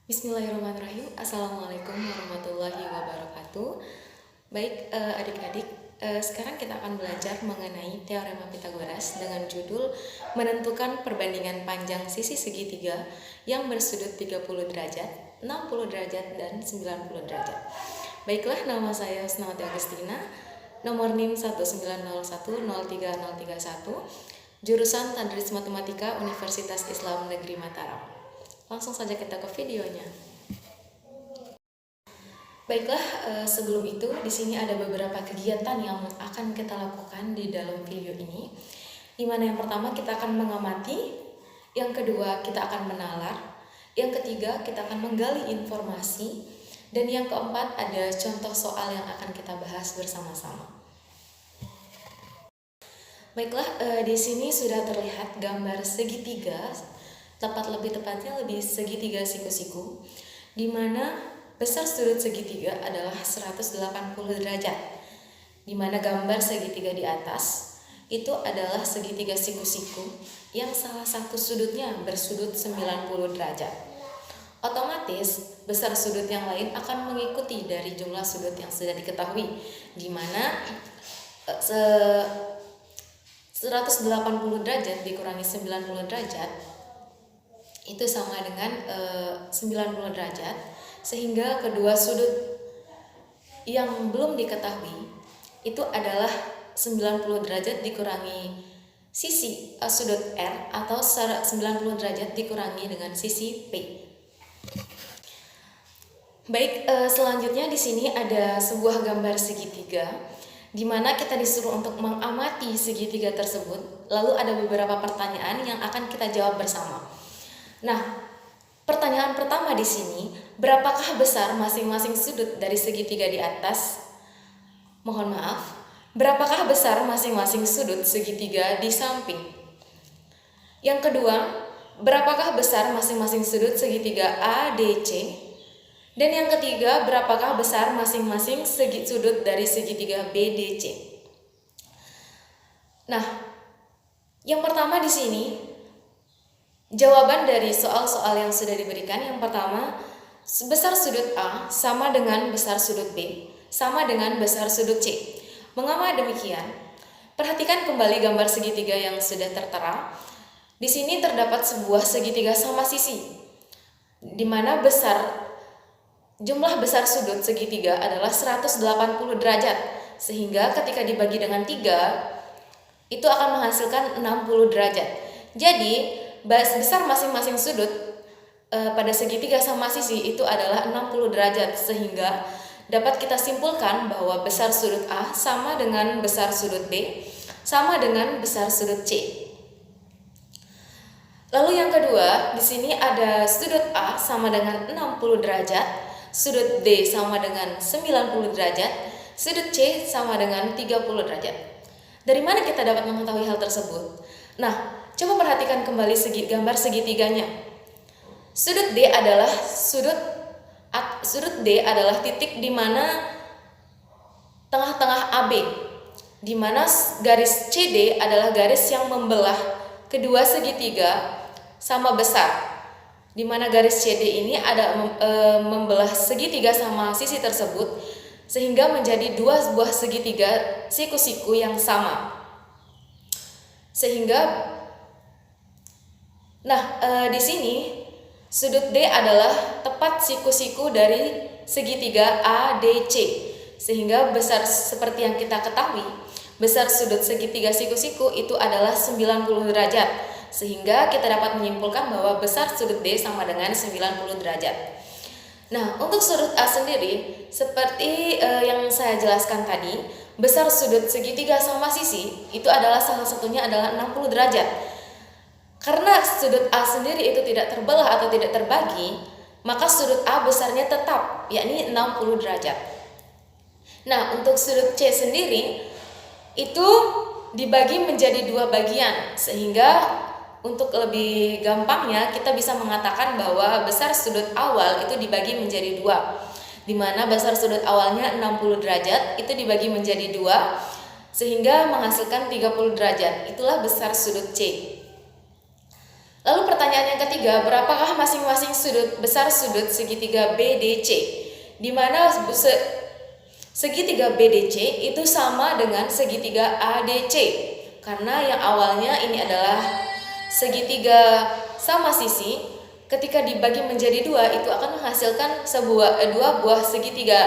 Bismillahirrahmanirrahim. Assalamualaikum warahmatullahi wabarakatuh. Baik adik-adik, sekarang kita akan belajar mengenai teorema Pitagoras dengan judul menentukan perbandingan panjang sisi segitiga yang bersudut 30 derajat, 60 derajat, dan 90 derajat. Baiklah, nama saya Husnawati Agustina, nomor NIM 190103031, jurusan Tadris Matematika Universitas Islam Negeri Mataram. Langsung saja kita ke videonya. Baiklah, sebelum itu di sini ada beberapa kegiatan yang akan kita lakukan di dalam video ini. Di mana yang pertama kita akan mengamati, yang kedua kita akan menalar, yang ketiga kita akan menggali informasi, dan yang keempat ada contoh soal yang akan kita bahas bersama-sama. Baiklah, di sini sudah terlihat gambar segitiga, lebih tepatnya segitiga siku-siku, di mana besar sudut segitiga adalah 180 derajat, di mana gambar segitiga di atas itu adalah segitiga siku-siku yang salah satu sudutnya bersudut 90 derajat. Otomatis besar sudut yang lain akan mengikuti dari jumlah sudut yang sudah diketahui, di mana 180 derajat dikurangi 90 derajat itu sama dengan 90 derajat, sehingga kedua sudut yang belum diketahui itu adalah 90 derajat dikurangi sisi sudut R, atau 90 derajat dikurangi dengan sisi P. Baik, selanjutnya di sini ada sebuah gambar segitiga di mana kita disuruh untuk mengamati segitiga tersebut. Lalu ada beberapa pertanyaan yang akan kita jawab bersama. Nah, pertanyaan pertama di sini, berapakah besar masing-masing sudut dari segitiga di atas? Mohon maaf, berapakah besar masing-masing sudut segitiga di samping? Yang kedua, berapakah besar masing-masing sudut segitiga ADC? Dan yang ketiga, berapakah besar masing-masing sudut dari segitiga BDC? Nah, yang pertama di sini, jawaban dari soal-soal yang sudah diberikan, yang pertama, besar sudut A sama dengan besar sudut B sama dengan besar sudut C. Mengapa demikian? Perhatikan kembali gambar segitiga yang sudah tertera. Di sini terdapat sebuah segitiga sama sisi, di mana jumlah besar sudut segitiga adalah 180 derajat, sehingga ketika dibagi dengan 3 itu akan menghasilkan 60 derajat. Jadi besar masing-masing sudut pada segitiga sama sisi itu adalah 60 derajat, sehingga dapat kita simpulkan bahwa besar sudut A sama dengan besar sudut B sama dengan besar sudut C. Lalu yang kedua, di sini ada sudut A sama dengan 60 derajat, sudut D sama dengan 90 derajat, sudut C sama dengan 30 derajat. Dari mana kita dapat mengetahui hal tersebut? Nah, coba perhatikan kembali gambar segitiganya. Sudut D adalah titik di mana tengah-tengah AB, di mana garis CD adalah garis yang membelah kedua segitiga sama besar, di mana garis CD ini ada membelah segitiga sama sisi tersebut, sehingga menjadi dua buah segitiga siku-siku yang sama. Di sini sudut D adalah tepat siku-siku dari segitiga ADC, sehingga besar seperti yang kita ketahui, besar sudut segitiga siku-siku itu adalah 90 derajat, sehingga kita dapat menyimpulkan bahwa besar sudut D sama dengan 90 derajat. Nah, untuk sudut A sendiri, seperti yang saya jelaskan tadi, besar sudut segitiga sama sisi itu adalah salah satunya adalah 60 derajat. Karena sudut A sendiri itu tidak terbelah atau tidak terbagi, maka sudut A besarnya tetap, yakni 60 derajat. Nah, untuk sudut C sendiri itu dibagi menjadi dua bagian, sehingga untuk lebih gampangnya kita bisa mengatakan bahwa besar sudut awal itu dibagi menjadi dua, di mana besar sudut awalnya 60 derajat itu dibagi menjadi dua, sehingga menghasilkan 30 derajat. Itulah besar sudut C. Lalu pertanyaan yang ketiga, berapakah masing-masing sudut besar sudut segitiga BDC? Di mana segitiga BDC itu sama dengan segitiga ADC. Karena yang awalnya ini adalah segitiga sama sisi, ketika dibagi menjadi dua itu akan menghasilkan dua buah segitiga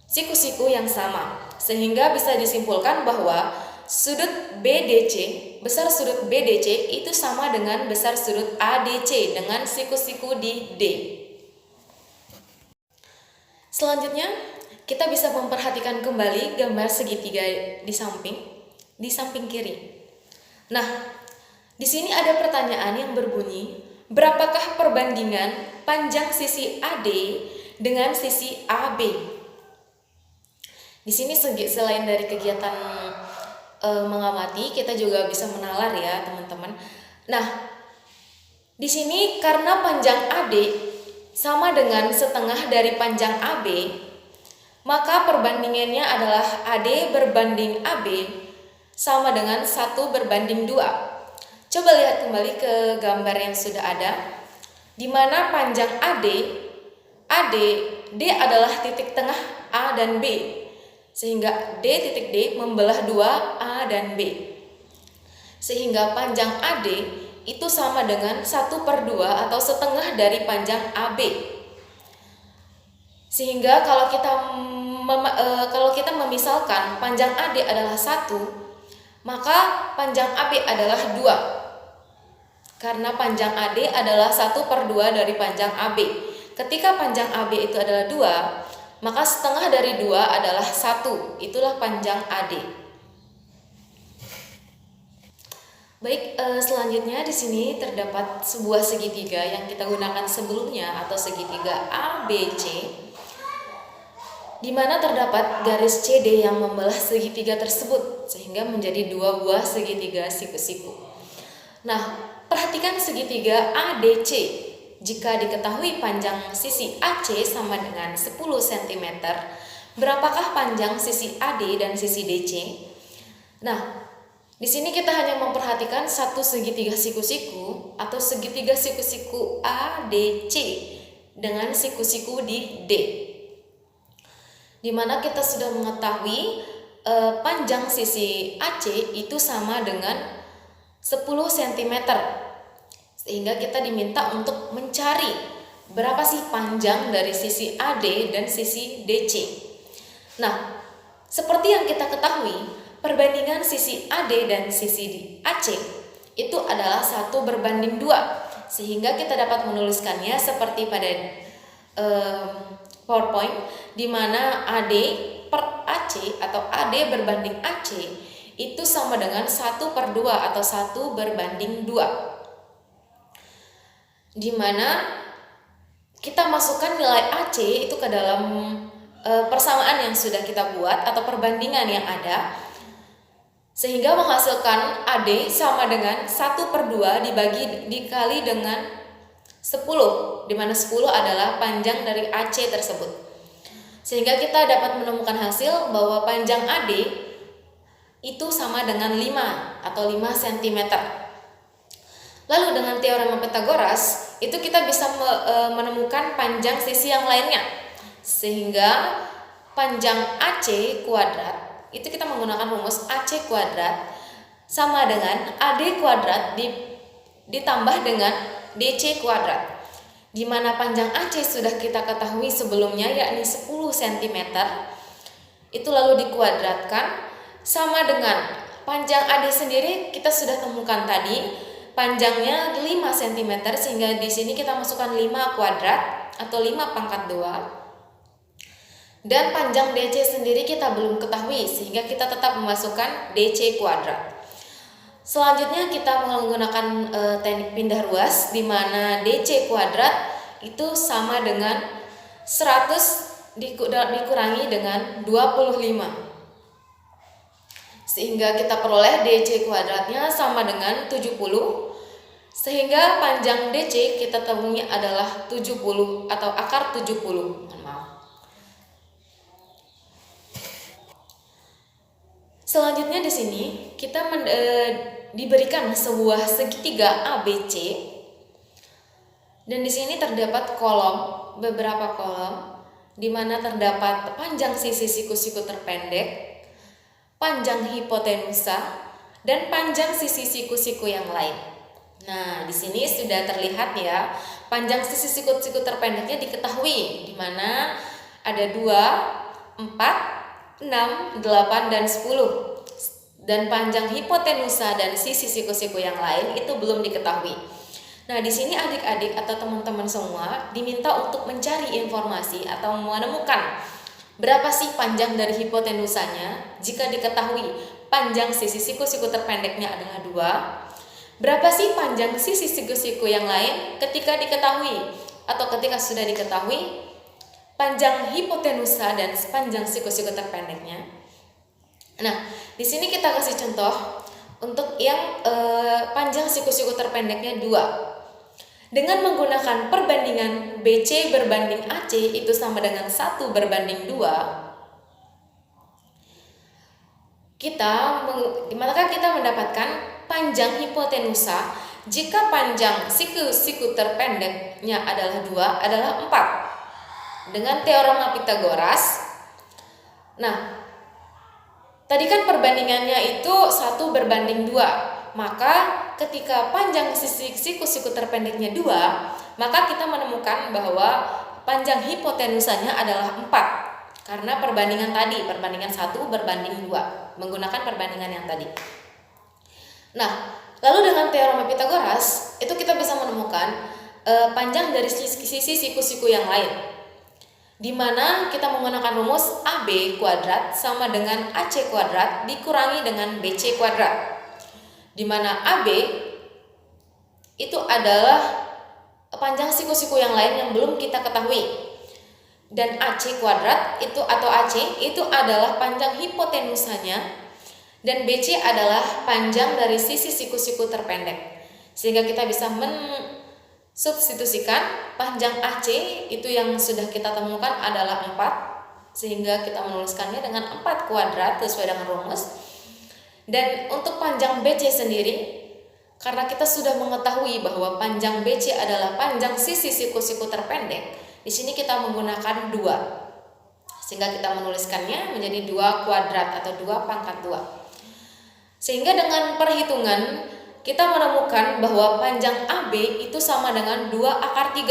siku-siku yang sama. Sehingga bisa disimpulkan bahwa sudut BDC, besar sudut BDC itu sama dengan besar sudut ADC dengan siku-siku di D. Selanjutnya, kita bisa memperhatikan kembali gambar segitiga di samping kiri. Nah, di sini ada pertanyaan yang berbunyi, berapakah perbandingan panjang sisi AD dengan sisi AB? Di sini selain dari kegiatan mengamati, kita juga bisa menalar ya, teman-teman. Nah, di sini karena panjang AD sama dengan setengah dari panjang AB, maka perbandingannya adalah AD berbanding AB sama dengan 1 berbanding 2. Coba lihat kembali ke gambar yang sudah ada, di mana panjang AD, D adalah titik tengah A dan B, sehingga D titik D membelah 2 A dan B. Sehingga panjang AD itu sama dengan 1/2 atau setengah dari panjang AB. Sehingga kalau kita memisalkan panjang AD adalah 1, maka panjang AB adalah 2. Karena panjang AD adalah 1/2 dari panjang AB. Ketika panjang AB itu adalah 2, maka setengah dari 2 adalah 1. Itulah panjang AD. Baik, selanjutnya di sini terdapat sebuah segitiga yang kita gunakan sebelumnya atau segitiga ABC, di mana terdapat garis CD yang membelah segitiga tersebut sehingga menjadi 2 buah segitiga siku-siku. Nah, perhatikan segitiga ADC. Jika diketahui panjang sisi AC sama dengan 10 cm, berapakah panjang sisi AD dan sisi DC? Nah, di sini kita hanya memperhatikan satu segitiga siku-siku atau segitiga siku-siku ADC dengan siku-siku di D. Di mana kita sudah mengetahui panjang sisi AC itu sama dengan 10 cm. Sehingga kita diminta untuk mencari berapa sih panjang dari sisi AD dan sisi DC. Nah, seperti yang kita ketahui, perbandingan sisi AD dan sisi AC itu adalah 1 berbanding 2. Sehingga kita dapat menuliskannya seperti pada PowerPoint, di mana AD per AC atau AD berbanding AC itu sama dengan 1/2 atau 1 berbanding 2. Di mana kita masukkan nilai AC itu ke dalam persamaan yang sudah kita buat atau perbandingan yang ada, sehingga menghasilkan AD sama dengan 1/2 dikali dengan 10, di mana 10 adalah panjang dari AC tersebut. Sehingga kita dapat menemukan hasil bahwa panjang AD itu sama dengan 5 atau 5 cm. Lalu dengan teorema Pythagoras, itu kita bisa menemukan panjang sisi yang lainnya. Sehingga panjang AC kuadrat, itu kita menggunakan rumus AC kuadrat sama dengan AD kuadrat ditambah dengan DC kuadrat. Di mana panjang AC sudah kita ketahui sebelumnya, yakni 10 cm. Itu lalu dikuadratkan sama dengan panjang AD sendiri kita sudah temukan tadi. Panjangnya 5 cm, sehingga di sini kita masukkan 5 kuadrat atau 5 pangkat 2. Dan panjang DC sendiri kita belum ketahui, sehingga kita tetap memasukkan DC kuadrat. Selanjutnya kita menggunakan teknik pindah ruas, di mana DC kuadrat itu sama dengan 100 dikurangi dengan 25. Sehingga kita peroleh DC kuadratnya sama dengan 70. Sehingga panjang DC kita temui adalah 70 atau akar 70. Selanjutnya di sini kita diberikan sebuah segitiga ABC, dan di sini terdapat beberapa kolom, di mana terdapat panjang sisi siku-siku terpendek, panjang hipotenusa, dan panjang sisi siku-siku yang lain. Nah, di sini sudah terlihat ya, panjang sisi siku-siku terpendeknya diketahui, di mana ada 2, 4, 6, 8, dan 10. Dan panjang hipotenusa dan sisi siku-siku yang lain itu belum diketahui. Nah, di sini adik-adik atau teman-teman semua diminta untuk mencari informasi atau menemukan berapa sih panjang dari hipotenusanya jika diketahui panjang sisi siku-siku terpendeknya adalah 2. Berapa sih panjang sisi siku-siku yang lain ketika diketahui atau ketika sudah diketahui panjang hipotenusa dan panjang siku-siku terpendeknya. Nah, di sini kita kasih contoh untuk yang panjang siku-siku terpendeknya 2. Dengan menggunakan perbandingan BC berbanding AC itu sama dengan 1 berbanding 2, maka kita mendapatkan panjang hipotenusa jika panjang siku-siku terpendeknya adalah 2 adalah 4. Dengan teorema Pythagoras. Nah, tadi kan perbandingannya itu 1 berbanding 2. Maka ketika panjang sisi siku-siku terpendeknya 2, maka kita menemukan bahwa panjang hipotenusanya adalah 4. Karena perbandingan 1 berbanding 2, menggunakan perbandingan yang tadi. Nah, lalu dengan teorema Pythagoras, itu kita bisa menemukan panjang dari sisi siku-siku yang lain. Di mana kita menggunakan rumus AB kuadrat sama dengan AC kuadrat dikurangi dengan BC kuadrat. Di mana AB itu adalah panjang siku-siku yang lain yang belum kita ketahui. Dan AC kuadrat itu atau AC itu adalah panjang hipotenusanya, dan BC adalah panjang dari sisi siku-siku terpendek. Sehingga kita bisa mensubstitusikan panjang AC itu yang sudah kita temukan adalah 4, sehingga kita menuliskannya dengan 4 kuadrat sesuai dengan rumus. Dan untuk panjang BC sendiri, karena kita sudah mengetahui bahwa panjang BC adalah panjang sisi siku-siku terpendek, di sini kita menggunakan 2. Sehingga kita menuliskannya menjadi 2 kuadrat atau 2 pangkat 2. Sehingga dengan perhitungan kita menemukan bahwa panjang AB itu sama dengan 2 akar 3.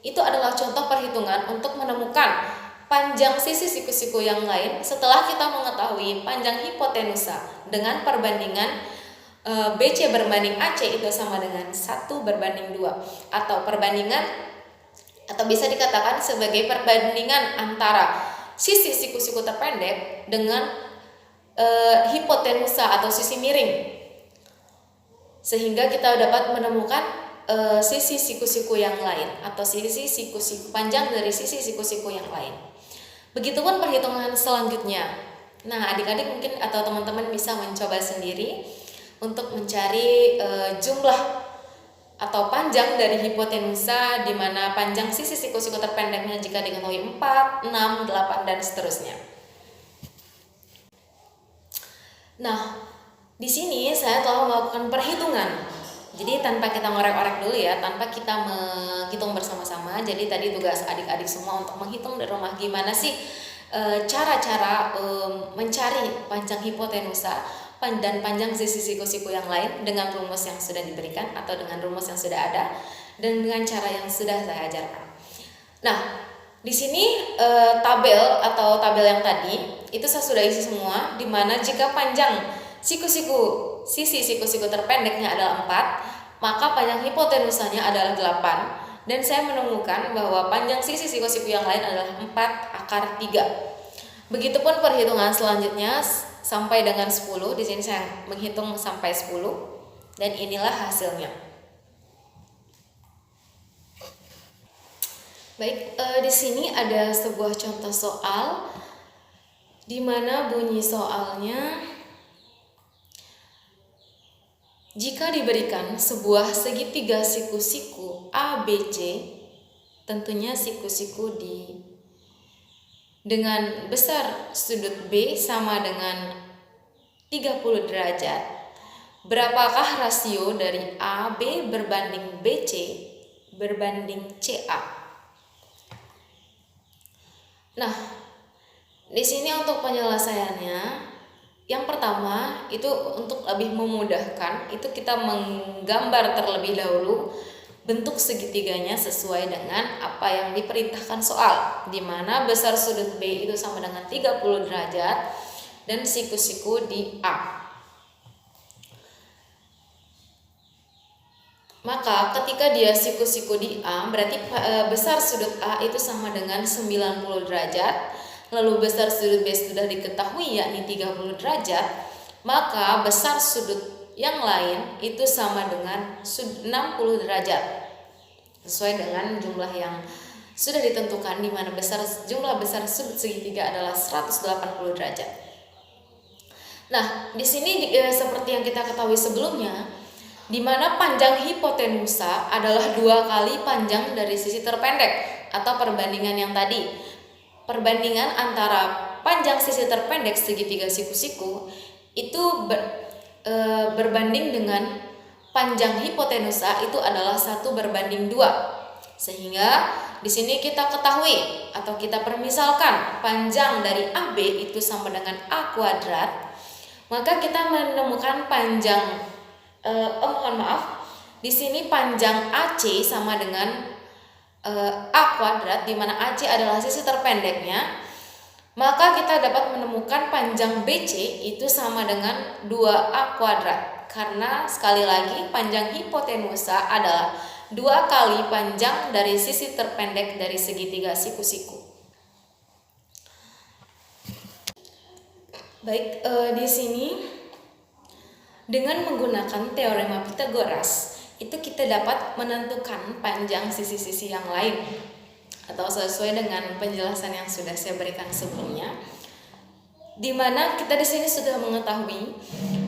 Itu adalah contoh perhitungan untuk menemukan panjang sisi siku-siku yang lain setelah kita mengetahui panjang hipotenusa dengan perbandingan BC berbanding AC itu sama dengan 1 berbanding 2, atau perbandingan atau bisa dikatakan sebagai perbandingan antara sisi siku-siku terpendek dengan hipotenusa atau sisi miring, sehingga kita dapat menemukan sisi siku-siku yang lain atau sisi siku-siku panjang dari sisi siku-siku yang lain. Begitupun perhitungan selanjutnya. Nah, adik-adik mungkin atau teman-teman bisa mencoba sendiri untuk mencari jumlah atau panjang dari hipotenusa, di mana panjang sisi siku-siku terpendeknya jika diketahui 4, 6, 8, dan seterusnya. Nah, di sini saya telah melakukan perhitungan. Jadi tanpa kita ngorek-orek dulu ya, tanpa kita menghitung bersama-sama. Jadi tadi tugas adik-adik semua untuk menghitung di rumah gimana sih cara-cara mencari panjang hipotenusa dan panjang sisi siku-siku yang lain dengan rumus yang sudah diberikan atau dengan rumus yang sudah ada dan dengan cara yang sudah saya ajarkan. Nah, di sini tabel yang tadi itu saya sudah isi semua, di mana jika panjang sisi siku-siku terpendeknya adalah 4, maka panjang hipotenusanya adalah 8, dan saya menemukan bahwa panjang sisi siku-siku yang lain adalah 4 akar 3. Begitupun perhitungan selanjutnya sampai dengan 10. Di sini saya menghitung sampai 10 dan inilah hasilnya. Baik, di sini ada sebuah contoh soal di mana bunyi soalnya, jika diberikan sebuah segitiga siku-siku ABC, tentunya siku-siku dengan besar sudut B sama dengan 30 derajat, Berapakah rasio dari AB berbanding BC berbanding CA? Nah, di sini untuk penyelesaiannya, yang pertama itu untuk lebih memudahkan, itu kita menggambar terlebih dahulu bentuk segitiganya sesuai dengan apa yang diperintahkan soal, di mana besar sudut B itu sama dengan 30 derajat dan siku-siku di A. Maka ketika dia siku-siku di A, berarti besar sudut A itu sama dengan 90 derajat. Lalu besar sudut B sudah diketahui yakni 30 derajat, maka besar sudut yang lain itu sama dengan 60 derajat. Sesuai dengan jumlah yang sudah ditentukan, di mana jumlah besar sudut segitiga adalah 180 derajat. Nah, di sini seperti yang kita ketahui sebelumnya, di mana panjang hipotenusa adalah 2 kali panjang dari sisi terpendek atau perbandingan yang tadi. Perbandingan antara panjang sisi terpendek segitiga siku-siku itu berbanding dengan panjang hipotenusa itu adalah 1 berbanding 2. Sehingga di sini kita ketahui atau kita permisalkan panjang dari AB itu sama dengan A kuadrat, maka kita menemukan panjang di sini panjang AC sama dengan A kuadrat, di mana AC adalah sisi terpendeknya, maka kita dapat menemukan panjang BC itu sama dengan 2A kuadrat. Karena sekali lagi panjang hipotenusa adalah 2 kali panjang dari sisi terpendek dari segitiga siku-siku. Baik, di sini dengan menggunakan teorema Pythagoras itu kita dapat menentukan panjang sisi-sisi yang lain, atau sesuai dengan penjelasan yang sudah saya berikan sebelumnya, di mana kita di sini sudah mengetahui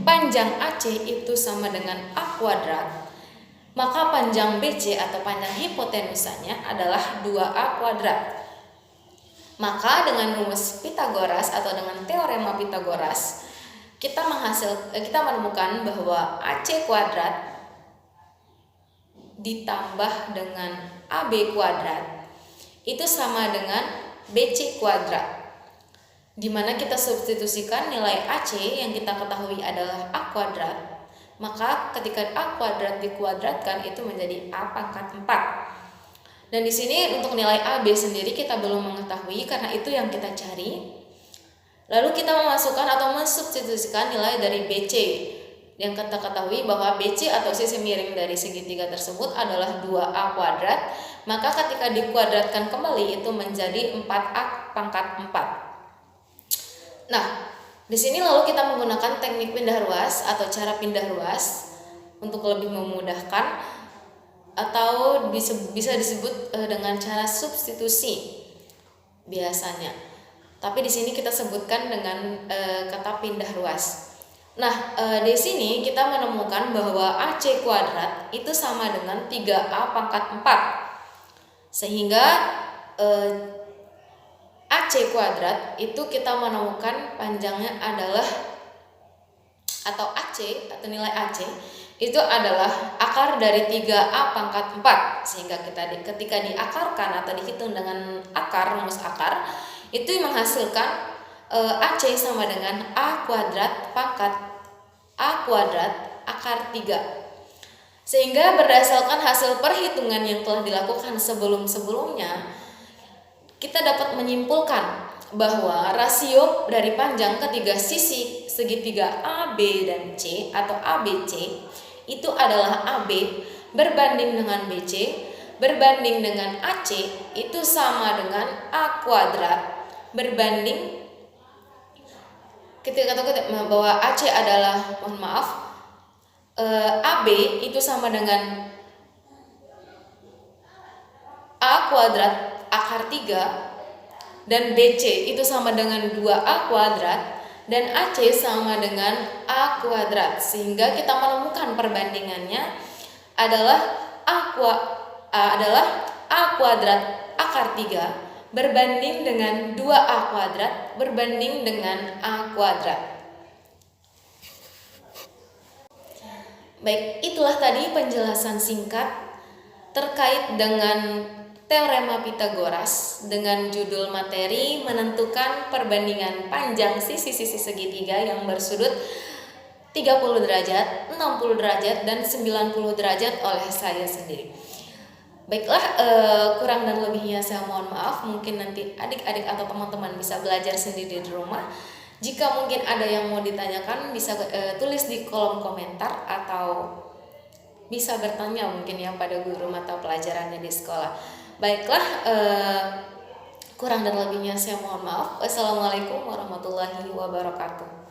panjang AC itu sama dengan A kuadrat, maka panjang BC atau panjang hipotenusanya adalah 2A kuadrat. Maka dengan rumus Pythagoras atau dengan teorema Pythagoras kita menemukan bahwa AC kuadrat ditambah dengan AB kuadrat itu sama dengan BC kuadrat, di mana kita substitusikan nilai AC yang kita ketahui adalah A kuadrat, maka ketika A kuadrat dikuadratkan itu menjadi A pangkat 4. Dan di sini untuk nilai AB sendiri kita belum mengetahui karena itu yang kita cari. Lalu kita memasukkan atau mensubstitusikan nilai dari BC yang kita ketahui bahwa BC atau sisi miring dari segitiga tersebut adalah 2A kuadrat, maka ketika dikuadratkan kembali itu menjadi 4A pangkat 4. Nah, di sini lalu kita menggunakan teknik pindah ruas atau cara pindah ruas untuk lebih memudahkan, atau bisa disebut dengan cara substitusi biasanya. Tapi di sini kita sebutkan dengan kata pindah ruas. Nah, di sini kita menemukan bahwa AC kuadrat itu sama dengan 3A pangkat 4. Sehingga AC kuadrat itu kita menemukan panjangnya adalah, atau AC atau nilai AC itu adalah akar dari 3A pangkat 4. Sehingga ketika diakarkan atau dihitung dengan akar, rumus akar, itu menghasilkan AC sama dengan A kuadrat pangkat A kuadrat akar 3. Sehingga berdasarkan hasil perhitungan yang telah dilakukan sebelum-sebelumnya, kita dapat menyimpulkan bahwa rasio dari panjang ketiga sisi segitiga AB dan C atau ABC itu adalah AB berbanding dengan BC berbanding dengan AC itu sama dengan A kuadrat berbanding, ketika bahwa AC adalah, AB itu sama dengan A kuadrat akar 3 dan BC itu sama dengan 2A kuadrat dan AC sama dengan A kuadrat, sehingga kita menemukan perbandingannya adalah A kuadrat akar 3 berbanding dengan 2A kuadrat berbanding dengan A kuadrat. Baik, itulah tadi penjelasan singkat terkait dengan Teorema Pitagoras dengan judul materi menentukan perbandingan panjang sisi-sisi segitiga yang bersudut 30 derajat, 60 derajat, dan 90 derajat oleh saya sendiri. Baiklah, kurang dan lebihnya saya mohon maaf. Mungkin nanti adik-adik atau teman-teman bisa belajar sendiri di rumah. Jika mungkin ada yang mau ditanyakan, bisa tulis di kolom komentar atau bisa bertanya mungkin ya pada guru mata pelajarannya di sekolah. Baiklah, kurang dan lebihnya saya mohon maaf. Wassalamualaikum warahmatullahi wabarakatuh.